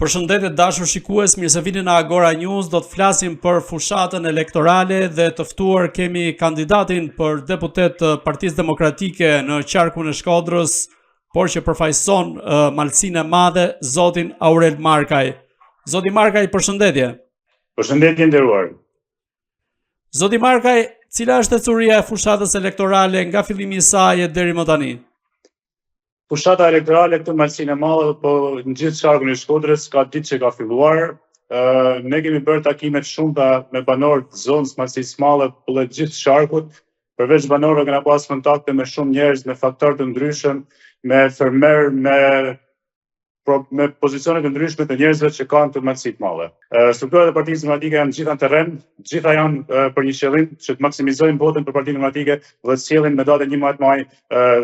Përshëndetje dashur shikues, mirë se vini në Agora News. Do të flasim për fushatën elektorale dhe të ftuar kemi kandidatin për deputet të Partisë Demokratike në qarkun e Shkodrës, por që përfaqëson Malsinë e Madhe, zotin Aurel Markaj. Zoti Markaj, përshëndetje. Përshëndetje nderuar. Zoti Markaj, cila është ecuria e fushatës elektorale nga fillimi i saj deri më tani? Fushata elektorale këtu në Malsinë e Madhe, po në gjithë qarkun e Shkodrës ka ditë që ka filluar. Ne kemi bërë takimet shumëta me banorë të zonës Malsisë së Madhe për gjithë qarkut. Përveç banorëve kena pas kontakte me shumë njerëz, me faktorë të ndryshëm, me fermerë, me pozicione të ndryshme të njerëzve që kanë të Malsinë të Madhe. Strukturat e Partisë Demokratike janë gjitha në terren, gjitha janë për një qëllim që të maksimizojnë votën për Partinë Demokratike dhe të sjellin me datën 11 maj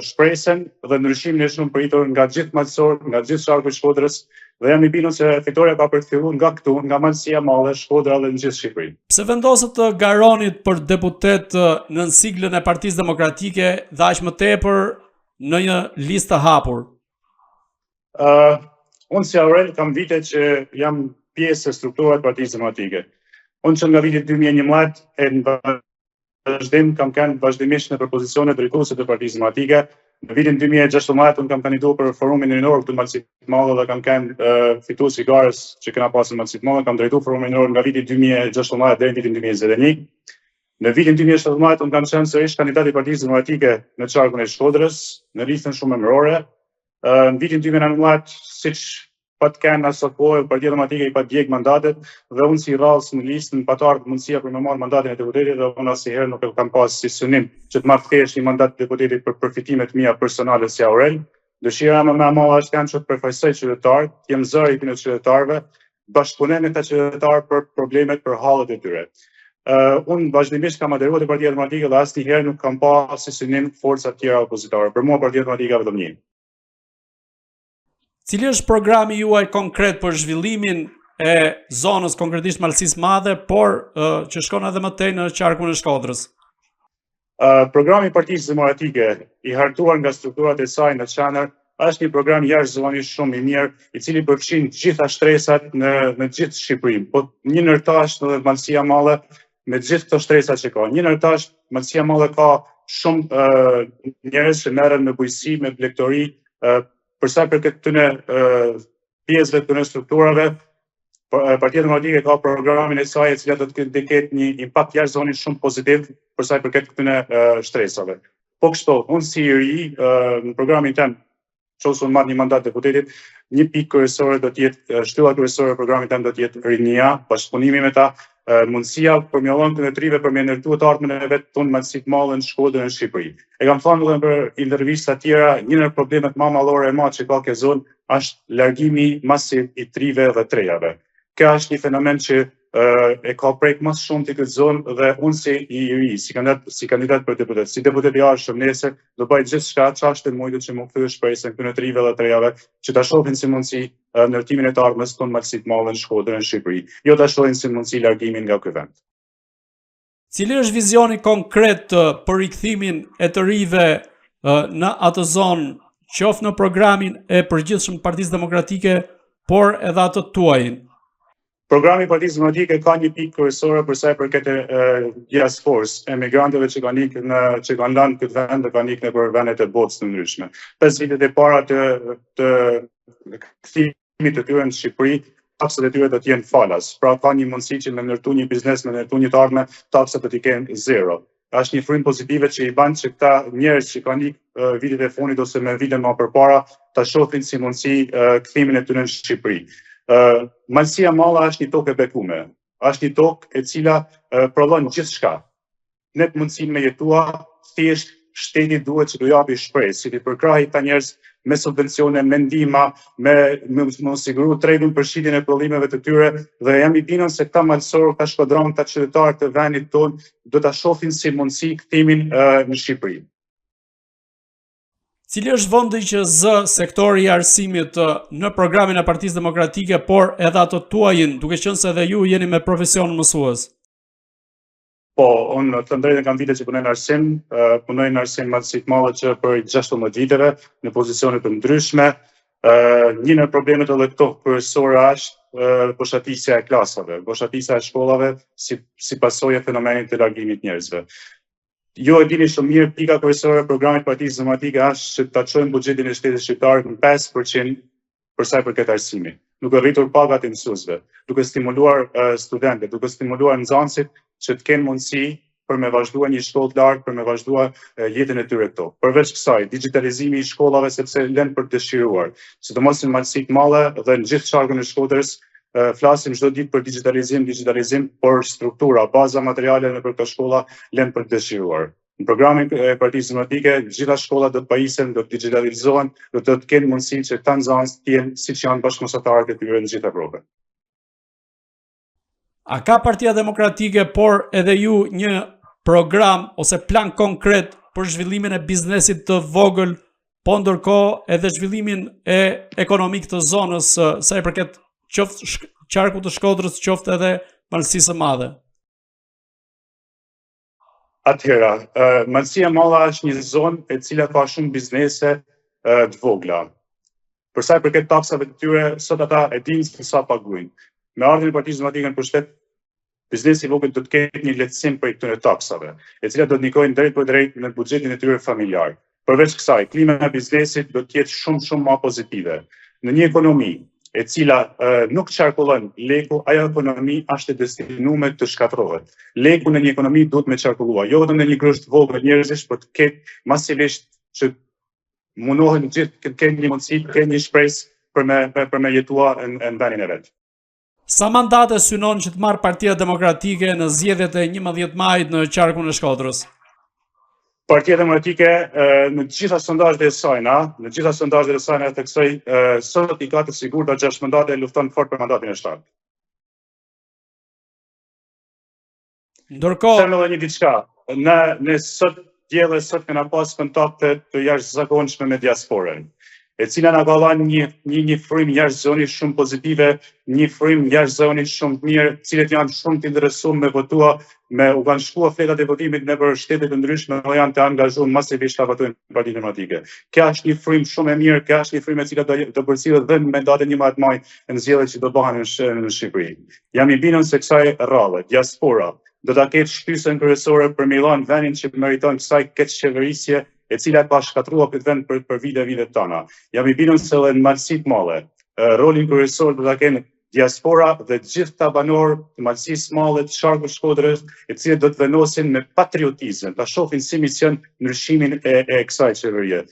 shpresën dhe ndryshimin e shumë pritur nga gjithë malësorët, nga gjithë qarku i Shkodrës, dhe jam i bindur se fitoria ka përfilluar nga këtu, nga Malësia e Madhe, Shkodra dhe në gjithë Shqipërinë. Pse vendosët të garonit për deputet në siglën e Partisë Demokratike dhe aq më tepër në një listë të hapur? Unë si Aurel kam vite që jam pjesë e strukturave të Partisë Demokratike. Unë që nga viti 2011 e në vazhdim kam kanë vazhdimisht në pozicione drejtuese të Partisë Demokratike. Në vitin 2016 unë kam kandiduar për forumin rinor këtu në Malsinë të Madhe dhe kam kanë fitues i garës që kena pasur në Malsinë të Madhe, kam drejtuar forumin rinor nga viti 2016 deri në vitin 2021. Në vitin 2017 unë kam qenë sërish kandidat i Partisë Demokratike në qarkun e Shkodrës, në listën shumë emërore. Në vitin 2019, siç pa të kenë asot kohë, Partia Demokratike i pa djeg mandatet dhe unë si rrallës në listën pa të ardhur mundësia për me marrë mandatin e deputetit dhe unë asnjëherë nuk e kam pas si synim që të marr thjesht një mandat të deputetit për përfitimet mia personale si Aurel. Dëshira ime më e madhe është që të përfaqësoj qytetarët, të jem zëri i qytetarëve, bashkëpunem me këta qytetarë për problemet, për hallet e tyre. Unë vazhdimisht kam aderuar te Partia Demokratike dhe asnjëherë nuk kam pas si synim forca të tjera opozitare. Për mua Partia Demokratike vetëm një. Cili është programi juaj konkret për zhvillimin e zonës, konkretisht Malsisë Madhe, por që shkon edhe më tej në qarkun e Shkodrës? Programi i Partisë Demokratike i hartuar nga strukturat e saj në qendër është një program jashtëzakonisht shumë i mirë, i cili përfshin gjitha shtresat në gjithë Shqipërinë. Po një ndërtash në Malësia e Madhe me gjithë këto shtresa që ka. Një ndërtash Malësia e Madhe ka shumë njerëz që merren me bujqësi, me blegtori. Për sa i përket këtyre pjesëve të strukturave, Partia Demokratike ka programin e saj e cila do të ketë një impakt jashtëzakonisht shumë pozitiv për sa i përket këtyre shtresave. Po kështu, unë si i ri në programin tim, nëse unë marr një mandat deputetit, një pikë kryesore do të jetë shtylla kryesore e programit tim do të jetë rinia, bashkëpunimi me ta, mundësia për me dhënë të trive për me ndërtuar të ardhmen e vet tonë Malsinë të Madhe në Shkodrën në Shqipëri. E kam thënë edhe për intervista të tjera, një nga problemet më madhore e madhe që ka kjo zonë është largimi masiv i trive dhe trejave. Kjo është një fenomen që e ka prek më shumë të këtë zonë dhe unë si i ri, si kandidat për deputet, si deputet i arshëm nesër, do bëj gjithçka çashtë mujtë që më kthyej shpresën këtyre trive dhe trejave që ta shohin si mundësi ndërtimin e të ardhmes tonë Malsinë të Madhe në Shkodrën në Shqipëri. Jo ta shohin si mundësi largimin nga ky vend. Cili është vizioni konkret për rikthimin e të rive në atë zonë, qoftë në programin e përgjithshëm të Partisë Demokratike, por edhe atë tuajin? Programi i Partisë Demokratike ka një pikë kryesore për sa i përket diasporës, emigrantëve që kanë lënë këtë vend dhe kanë ikë nëpër vendet e botës të ndryshme. 5 vitet e para të kthimit të tyre në Shqipëri, taksat e tyre do të jenë falas. Pra ka një mundësi që me ndërtu një biznes, me ndërtu një të ardhme, taksat do të kenë zero. Është një frymë pozitive që i bën që këta njerëz që kanë ikë vitet e fundit ose me vite më përpara ta shohin si mundësi kthimin e tyre në Shqipëri. Malësia e Madhe është një tokë e bekuar. Është një tokë e cila prodhon gjithçka. Ne të mundësinë me jetua, thjesht shteti duhet që t'u japi shpresë, si të përkrahë këta njerëz me subvencione, me ndihma, me siguru tregun për shitjen e prodhimeve të tyre dhe jam i bindur se këta malësorë, këta shkodran, këta qytetarë të vendit tonë do ta shohin si mundësi kthimin në Shqipëri. Cili është vendi që zë sektori i arsimit në programin e Partisë Demokratike, por edhe ato tuajin, duke qenë se edhe ju jeni me profesion mësues? Po, unë të drejtën kam vite që punoj në arsim, punoj në arsim Malsinë të Madhe që për 16 viteve, në pozicione të ndryshme. Një në problemet edhe këto kryesore është boshatisja e klasave, boshatisja e shkollave si pasojë e fenomenit të largimit njerëzve. Ju e dini shumë mirë, pika kryesore e programit Partisë Demokratike është që ta çojmë buxhetin e shtetit shqiptar në 5% për sa i përket arsimit, duke rritur pagat e mësuesve, duke stimuluar studentët, duke stimuluar nxënësit që të kenë mundësi për me vazhduar një shkollë të lartë, për me vazhduar jetën e tyre këto. Përveç kësaj, digitalizimi i shkollave sepse lën për të dëshiruar, sidomos në malësitë mëdha dhe në gjithë qarkun e Shkodrës, flasim çdo ditë për digitalizim, por struktura, baza materiale në për këto shkolla lën për të dëshiruar. Në programin e Partisë Demokratike, gjitha shkollat do të pajisen, do të digitalizohen, do të kenë mundësi që këta nxënës të jenë siç janë bashkëmesatarët e tyre në gjithë Evropën. A ka Partia Demokratike, por edhe ju një program ose plan konkret për zhvillimin e biznesit të vogël, po ndërkohë edhe zhvillimin e ekonomik të zonës sa i përket qoftë qarkut të Shkodrës, qoftë edhe Malësisë së Madhe? Atëhera, Malësia e Madhe është një zonë e cila ka shumë biznese të vogla. Për sa i përket taksave të tyre, sot ata e dinë se sa paguajnë. Me ardhmën e Partisë Demokratike në pushtet, biznesi i vogël do të ketë një lehtësim për këtyre taksave, e cila do të ndikojnë drejt për drejt në buxhetin e tyre familjar. Përveç kësaj, klima e biznesit do të jetë shumë më pozitive. Në një ekonomi e cila nuk qarkullon leku, ajo ekonomi është e destinuar të shkatërrohet. Leku në një ekonomi duhet me qarkullua, jo vetëm në një grusht vogël njerëzish, por të ketë masivisht që mundohen gjithë të kenë një mundësi, të kenë një shpresë për me jetua në vendin e vet. Sa mandate synon që të marrë Partia Demokratike në zgjedhjet e 11 majit në qarkun e Shkodrës? Partia Demokratike në gjitha sondazhet e saj, theksoj sot i ka të sigurta 6 mandate e lufton fort për mandatin e 7. Ndërkohë, them edhe një diçka, ne sot kena pas kontakte të jashtëzakonshme me diasporën, e cila na ka dhënë një frymë jashtëzakonisht shumë pozitive, një frymë jashtëzakonisht shumë të mirë, të cilët janë shumë të interesuar me votua, u kanë shkuar fletat e votimit nëpër shtete të ndryshme, dhe janë të angazhuar masivisht ta votojnë Partinë Demokratike. Kjo është një frymë shumë e mirë, kjo është një frymë e cila do përcjellet dhe në datën 11 maj në zgjedhjet që do bëhen në Shqipëri. Jam i bindur se kësaj rradhe, diaspora do ta ketë shtysën kryesore për me dhënë vendin që meriton kësaj keqëqeverisje, e cila ka shkatruar këtë vend për vite tona. Jam i bindur se edhe në Malësitë të Madhe, rolin kryesor do ta kenë diaspora dhe gjithë ta banorë të Malësisë së Madhe, të qarkut Shkodrës, e cilët do të vendosin me patriotizëm, ta shohin si mision ndryshimin e kësaj qeverie.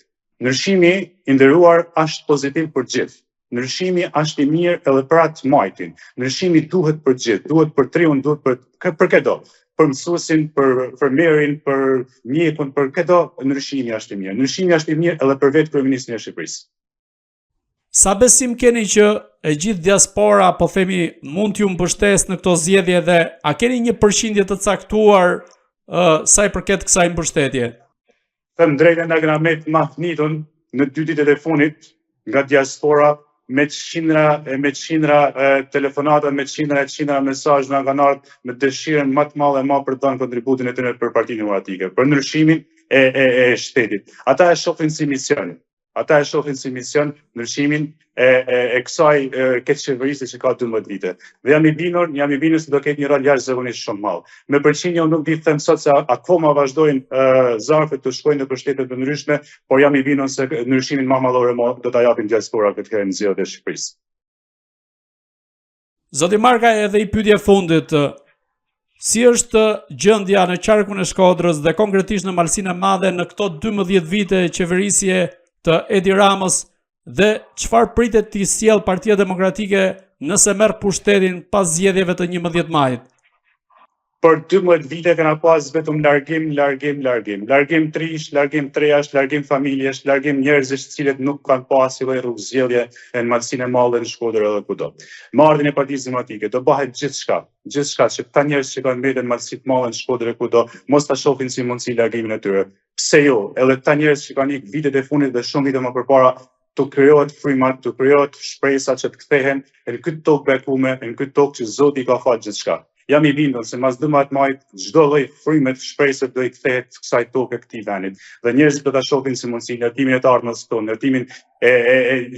Ndryshimi i nderuar është pozitiv për gjithë. Ndryshimi është i mirë edhe për atë majtin. Ndryshimi duhet për gjithë, duhet për triun, duhet për këto. Për mësuesin, për fermerin, për mjekun, për këto ndryshimi është i mirë. Ndryshimi është i mirë edhe për vetë kryeministrin e Shqipërisë. Sa besim keni që e gjithë diaspora, po themi, mund t'ju mbështesë në këto zgjedhje dhe a keni një përqindje të caktuar sa i përket kësaj mbështetje? Them drejtën, na kena marrë në 2 ditët e fundit nga diaspora me qindra telefonata, me qindra mesazhe nga kanë ardhur me dëshirën më të madhe për të dhënë kontributin e tyre për Partinë Demokratike, për ndryshimin e shtetit. Ata e shohin si mision ndryshimin e kësaj keqëqeverisë që ka 12 vite. Dhe jam i bindur se do ketë një rol jashtëzakonisht shumë madh. Me përqindje unë nuk di të them sot se akoma vazhdojnë zarfet të shkojnë në shtete të ndryshme, por jam i bindur se ndryshimin më madhore do ta japin diaspora këtë herë në zgjedhjet e Shqipërisë. Zoti Marka, edhe i pyetje fundit, si është gjendja në qarkun e Shkodrës dhe konkretisht në Malësinë e Madhe në këto 12 vite qeverisje të Edi Ramës dhe çfarë pritet t'i sjell Partia Demokratike nëse merr pushtetin pas zgjedhjeve të 11 majit? Për 12 vite kena pas vetëm largim. Largim trish, largim trejash, largim familjesh, largim njerëzish të cilët nuk kanë pas lloj rrugëzgjedhje në Malësinë e Madhe, në Shkodër edhe kudo. Me ardhmën e Partisë Demokratike do bëhet gjithçka që këta njerëz që kanë mbetur në Malësinë të Madhe, në Shkodër e kudo, mos ta shohin si mundësi largimin e tyre. Pse jo? Edhe këta njerëz që kanë ikë vitet e fundit dhe shumë vite më përpara, të krijohet frymat, të krijohet shpresa që të kthehen në këtë tokë bekume, në këtë tokë që Zoti ka fal gjithçka. jam i bindur se mas 12 majit çdo lloj fryme të shpresë do i kthehet kësaj toke këtij vendit. Dhe njerëzit do ta shohin si mundësi ndërtimin e të ardhmës këtu, ndërtimin e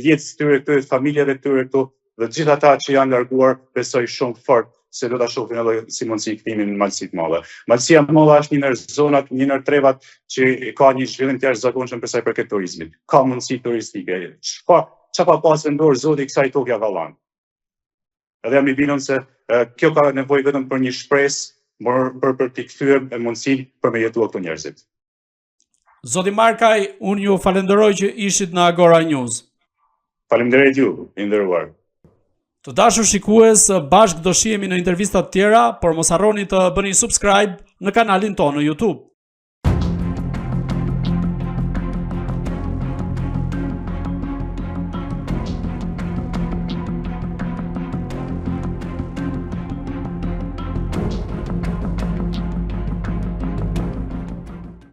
jetës tyre këtu, familjeve tyre këtu, dhe gjithë ata që janë larguar besoj shumë fort se do ta shohin edhe si mundësi kthimi në Malësi të Madhe. Malësia e Madhe është një ndër zonat, një ndër trevat që ka një zhvillim të jashtëzakonshëm për sa i përket turizmit. Ka mundësi turistike. Çfarë pa pasur në dorë Zoti kësaj toke ja vallon. Edhe jam i bindur se kjo ka nevojë vetëm për një shpresë për t'i kthyer mundësinë për me jetuar këtu njerëzit. Zoti Markaj, unë ju falenderoj që ishit në Agora News. Faleminderit ju, i nderuar. Të dashur shikues, bashkë do shihemi në intervista të tjera, por mos harroni të bëni subscribe në kanalin tonë në YouTube.